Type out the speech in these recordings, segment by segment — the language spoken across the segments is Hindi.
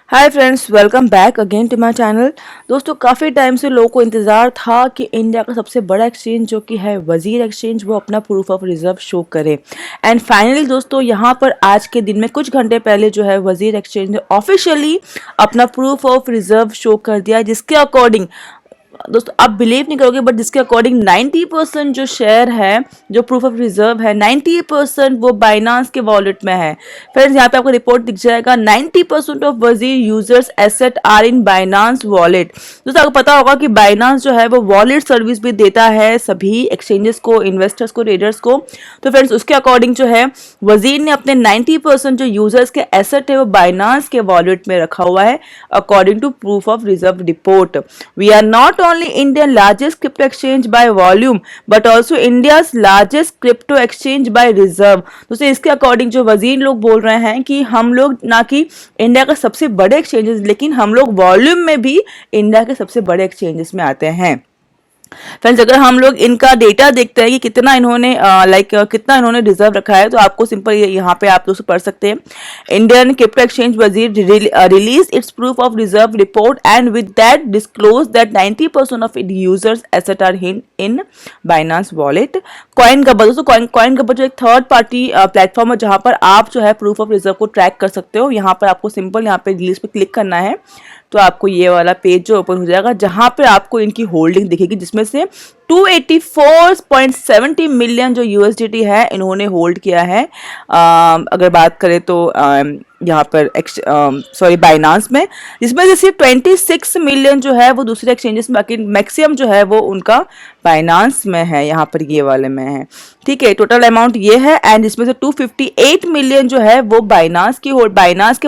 Hi friends, welcome back again to my channel. दोस्तों, काफ़ी टाइम से लोगों को इंतज़ार था कि इंडिया का सबसे बड़ा एक्सचेंज जो कि है वजीर एक्सचेंज, वो अपना प्रूफ ऑफ रिजर्व शो करे। एंड फाइनली दोस्तों, यहाँ पर आज के दिन में कुछ घंटे पहले जो है वजीर एक्सचेंज ने ऑफिशियली अपना प्रूफ ऑफ रिजर्व शो कर दिया, जिसके अकॉर्डिंग दोस्तों आप बिलीव नहीं करोगे, बट जिसके अकॉर्डिंग 90% जो शेयर है, जो प्रूफ ऑफ रिजर्व है, 90% वो बाइनांस के वॉलेट में है। फ्रेंड्स, यहाँ पे आपको रिपोर्ट दिख जाएगा, 90% of Wazir users asset are in Binance wallet. दोस्तों आपको पता होगा कि बाइनांस जो है वो वॉलेट सर्विस भी देता है सभी एक्सचेंजेस को, इन्वेस्टर्स को, ट्रेडर्स को। तो फ्रेंड्स, उसके अकॉर्डिंग जो है वजीर ने अपने 90% जो यूजर्स के एसेट है वो बाइनांस के वॉलेट में रखा हुआ है, according to proof of reserve report. We are not only India's largest crypto exchange by volume, but also India's largest crypto exchange by reserve। दोस्तों इसके अकॉर्डिंग जो वजीर लोग बोल रहे हैं कि हम लोग ना कि इंडिया का सबसे बड़े एक्सचेंजेस, लेकिन हम लोग वॉल्यूम में भी इंडिया के सबसे बड़े एक्सचेंजेस में आते हैं। फ्रेंड्स, अगर हम लोग इनका डेटा देखते हैं कि कितना इन्होंने कितना इन्होंने रिजर्व रखा है, तो आपको सिंपल यहाँ पे आप दोस्तों पढ़ सकते हैं। Indian crypto exchange Wazir release its proof of reserve report and with that disclose that 90% of it users asset are in Binance wallet. Coin Gabbar, दोस्तों कॉइन गब्बर जो एक थर्ड पार्टी प्लेटफॉर्म है जहां पर आप जो है प्रूफ ऑफ रिजर्व को ट्रैक कर सकते हो। यहाँ पर आपको सिंपल यहाँ पे रिलीज पे क्लिक करना है, तो आपको ये वाला पेज जो ओपन हो जाएगा, जहां पे आपको इनकी होल्डिंग दिखेगी, जिसमें से 284.70 मिलियन जो यूएसडीटी है इन्होंने होल्ड किया है। अगर बात करें तो यहाँ पर बाइनांस में, जिसमें से सिर्फ 26 मिलियन जो है वो दूसरे एक्सचेंजेस में, बाकी मैक्सिमम जो है वो उनका बाइनांस में है, यहाँ पर ये वाले में है। ठीक है, टोटल अमाउंट ये है। एंड इसमें से 258 मिलियन जो है वो बाइनांस के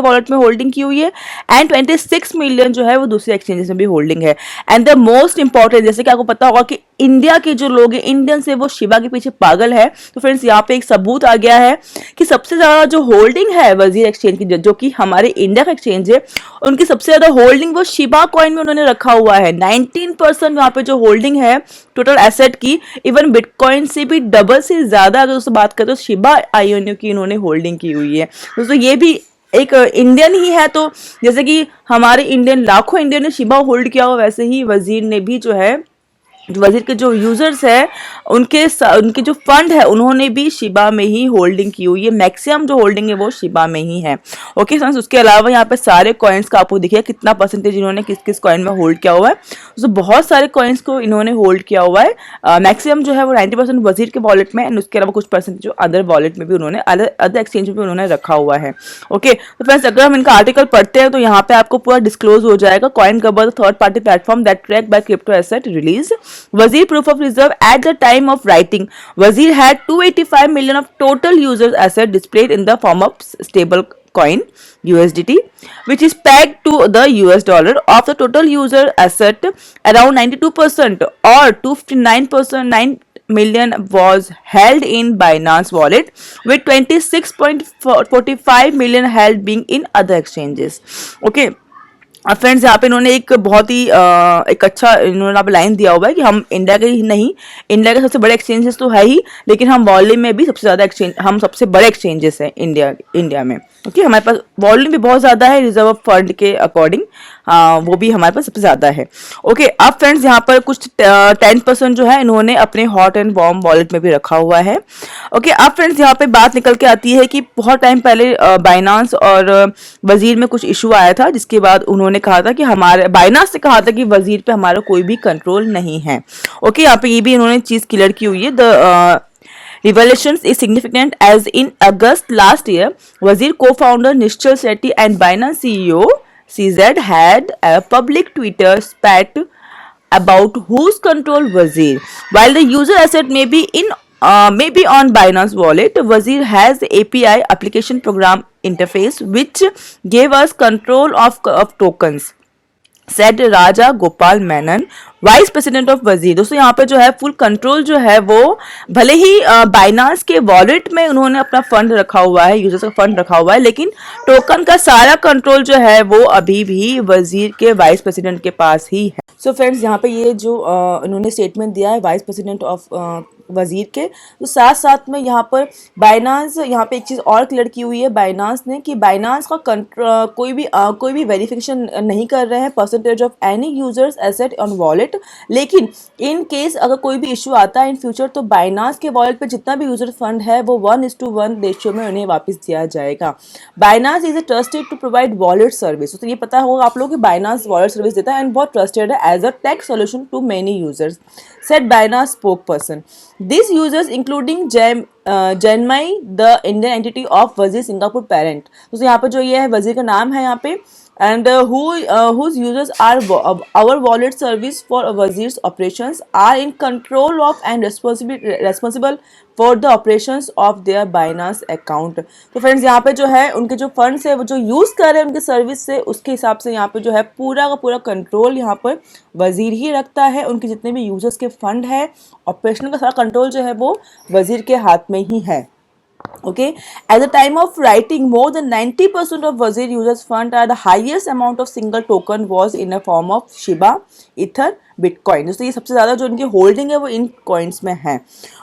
वॉलेट में होल्डिंग की हुई है, एंड 26 मिलियन जो है वो दूसरे एक्सचेंजेस में भी होल्डिंग है। एंड द मोस्ट इंपॉर्टेंट, जैसे कि आपको पता होगा कि इंडिया के जो लोग हैं, इंडियन से वो शिबा के पीछे पागल है। तो फ्रेंड्स, यहाँ पे एक सबूत आ गया है कि सबसे ज्यादा जो होल्डिंग है वजीर एक्सचेंज की, जो कि हमारे इंडिया का एक्सचेंज है, उनकी सबसे ज्यादा होल्डिंग वो शिबा कॉइन में उन्होंने रखा हुआ है। 19% वहां पे जो होल्डिंग है टोटल एसेट की, इवन बिटकॉइन से भी डबल से ज्यादा अगर दोस्तों बात करें तो शिबा आईओएनयू की इन्होंने होल्डिंग की हुई है। दोस्तों ये भी एक इंडियन ही है, तो जैसे कि हमारे इंडियन लाखों इंडियन ने शिबा होल्ड किया हो, वैसे ही वजीर ने भी जो है, वजीर के जो यूजर्स है उनके जो फंड है उन्होंने भी शिबा में ही होल्डिंग की हुई है। मैक्सिमम जो होल्डिंग है वो शिबा में ही है। ओके फ्रेंड्स, उसके अलावा यहाँ पे सारे कॉइन्स का आपको दिखिए कितना परसेंटेज इन्होंने किस किस कॉइन में होल्ड किया हुआ है। तो बहुत सारे कॉइन्स को इन्होंने होल्ड किया हुआ है। मैक्सिमम जो है वो 90% वजीर के वॉलेट में, एंड उसके अलावा कुछ परसेंट जो अदर वॉलेट में भी उन्होंने, अदर एक्सचेंज में भी उन्होंने रखा हुआ है। ओके, तो फ्रेंड्स अगर हम इनका आर्टिकल पढ़ते हैं तो यहाँ पे आपको पूरा डिस्क्लोज हो जाएगा। Coin Gabbar third party platform that track bye crypto asset release Wazir proof of reserve at the time of writing. Wazir had 285 million of total users asset displayed in the form of stable coin USDT, which is pegged to the US dollar. Of the total user asset, around 92% or 259% 9 million was held in Binance wallet, with 26.45 million held being in other exchanges. Okay. अब फ्रेंड्स, यहाँ पे इन्होंने एक बहुत ही एक अच्छा इन्होंने यहाँ पे लाइन दिया हुआ है कि हम इंडिया के ही नहीं, इंडिया के सबसे बड़े एक्सचेंजेस तो है ही, लेकिन हम वॉल्यूम में भी सबसे ज्यादा हम सबसे बड़े एक्सचेंजेस हैं इंडिया में। ओके, हमारे पास वॉल्यूम भी बहुत ज्यादा है, रिजर्व फंड के अकॉर्डिंग वो भी हमारे पास सबसे ज्यादा है। ओके, अब फ्रेंड्स यहाँ पर कुछ 10% जो है इन्होंने अपने हॉट एंड वार्म वॉलेट में भी रखा हुआ है। ओके, अब फ्रेंड्स यहाँ पे बात निकल के आती है कि बहुत टाइम पहले बाइनांस और वजीर में कुछ इशू आया था, जिसके बाद उन्होंने कहा था कि हमारे बाइनांस से कहा था कि वजीर पे हमारा कोई भी कंट्रोल नहीं है। ओके, यहाँ पे ये भी इन्होंने चीज क्लियर की हुई है। The Revelations is significant as in August last year, Wazir co-founder Nishchal Shetty and Binance CEO CZ had a public Twitter spat about whose control Wazir. While the user asset may be on Binance wallet, Wazir has the API application program interface which gave us control of tokens, said Raja Gopal Menon, vice president of वजीर। दोस्तों यहाँ पे जो है फुल कंट्रोल जो है वो, भले ही बाइनांस के वॉलेट में उन्होंने अपना फंड रखा हुआ है, यूजर्स का फंड रखा हुआ है, लेकिन टोकन का सारा कंट्रोल जो है वो अभी भी वजीर के वाइस प्रेसिडेंट के पास ही है। सो फ्रेंड्स, यहाँ पे ये जो इन्होंने स्टेटमेंट दिया है वाइस प्रेसिडेंट ऑफ वजीर के। तो साथ साथ में यहाँ पर बाइनांस, यहाँ पे एक चीज़ और क्लियर की हुई है बाइनांस ने कि बाइनांस का कोई भी वेरिफिकेशन नहीं कर रहे हैं percentage of any users asset on wallet. लेकिन इन केस अगर कोई भी इशू आता है इन फ्यूचर तो बाइनांस के वॉलेट पे जितना भी यूजर फंड है वो 1:1 रेशियो में उन्हें वापस दिया जाएगा। Binance is a trusted to provide wallet service. तो ये पता होगा आप लोगों की बाइनांस वॉलेट सर्विस देता है एंड बहुत ट्रस्टेड है as a tech solution to many users, said Binance spokesperson. This users including Zanmai the Indian entity of Wazir Singapore parent. तो यहाँ पे जो ये है वजीर का नाम है यहाँ पे and whose users are our wallet service for Wazir's operations are in control of and responsible for the operations of their Binance account। तो फ्रेंड्स यहाँ पे जो है उनके जो फंड्स है वो जो यूज़ कर रहे हैं उनके सर्विस से उसके हिसाब से यहाँ पे जो है पूरा का पूरा कंट्रोल यहाँ पर वजीर ही रखता है। उनके जितने भी यूजर्स के फंड है ऑपरेशनल का सारा कंट्रोल जो है वो वजीर के हाथ में ही है। Okay, at the time of writing, more than 90% of Wazir users' fund are the highest amount of single token was in a form of Shiba, Ether, bitcoin. दोस्तों ये सबसे ज़्यादा जो इनकी होल्डिंग है वो इन कॉइन्स में है।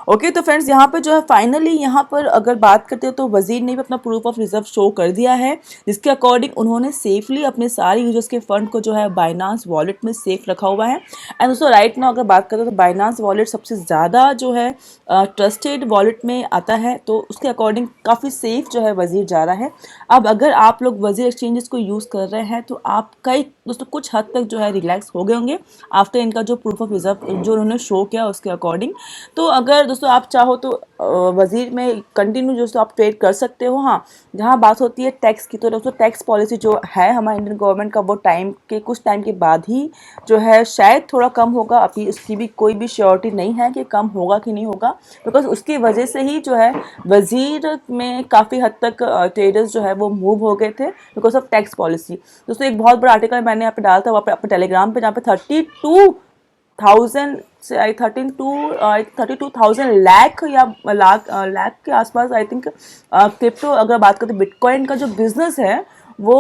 ओके तो फ्रेंड्स यहाँ पे जो है फाइनली यहाँ पर अगर बात करते हो तो वजीर ने भी अपना प्रूफ ऑफ रिजर्व शो कर दिया है जिसके अकॉर्डिंग उन्होंने सेफली अपने सारे यूजर्स के फंड को जो है बाइनांस वॉलेट में सेफ रखा हुआ है। एंड दोस्तों राइट नाउ अगर बात करें तो बाइनांस वॉलेट सबसे ज़्यादा जो है ट्रस्टेड वॉलेट में आता है तो उसके अकॉर्डिंग काफ़ी सेफ जो है वजीर जा रहा है। अब अगर आप लोग वजीर एक्सचेंजेस को यूज़ कर रहे हैं तो आप कई दोस्तों कुछ हद तक जो है रिलैक्स हो गए होंगे आफ्टर इनका जो प्रूफ ऑफ रिजर्व जो उन्होंने शो किया उसके अकॉर्डिंग। तो अगर दोस्तों आप चाहो तो वजीर में कंटिन्यू दोस्तों आप ट्रेड कर सकते हो। हाँ जहाँ बात होती है टैक्स की तो दोस्तों टैक्स पॉलिसी जो है हमारे इंडियन गवर्नमेंट का वो कुछ टाइम के बाद ही जो है शायद थोड़ा कम होगा। अभी उसकी भी कोई भी श्योरिटी नहीं है कि कम होगा कि नहीं होगा बिकॉज उसकी वजह से ही जो है वजीर में काफ़ी हद तक ट्रेडर्स जो है वो मूव हो गए थे बिकॉज ऑफ टैक्स पॉलिसी। दोस्तों एक बहुत बड़ा आर्टिकल मैंने यहाँ पे डाला था वहाँ पे अपने टेलीग्राम पे जहाँ पे 32,000 लाख या लाख के आसपास आई थिंक क्रिप्टो अगर बात करते बिटकॉइन का जो बिजनेस है वो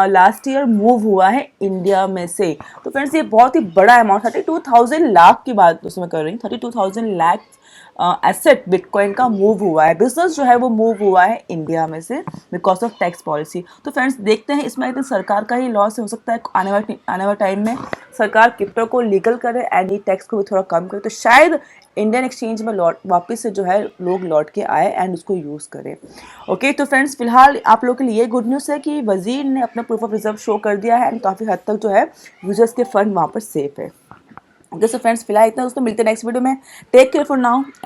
लास्ट ईयर मूव हुआ है इंडिया में से। तो फ्रेंड्स ये बहुत ही बड़ा अमाउंट 32,000 लाख की बात दोस्तों मैं कर रही हूँ। 32,000 लाख एसेट बिटकॉइन का मूव हुआ है, बिजनेस जो है वो मूव हुआ है इंडिया में से बिकॉज ऑफ टैक्स पॉलिसी। तो फ्रेंड्स देखते हैं इसमें आई थिंक सरकार का ही लॉस हो सकता है आने वाले टाइम में सरकार क्रिप्टो को लीगल करे एंड ये टैक्स को भी थोड़ा कम करे तो शायद इंडियन एक्सचेंज में वापस से जो है लोग लौट के आए एंड उसको यूज़ करें। ओके तो फ्रेंड्स फिलहाल आप लोगों के लिए गुड न्यूज़ है कि वजीर ने अपना प्रूफ ऑफ रिजर्व शो कर दिया है एंड काफ़ी हद तक जो है यूजर्स के फंड वहाँ पर सेफ है। ओके सो फ्रेंड्स फिलहाल इतना दोस्तों मिलते हैं नेक्स्ट वीडियो में। Take care for now.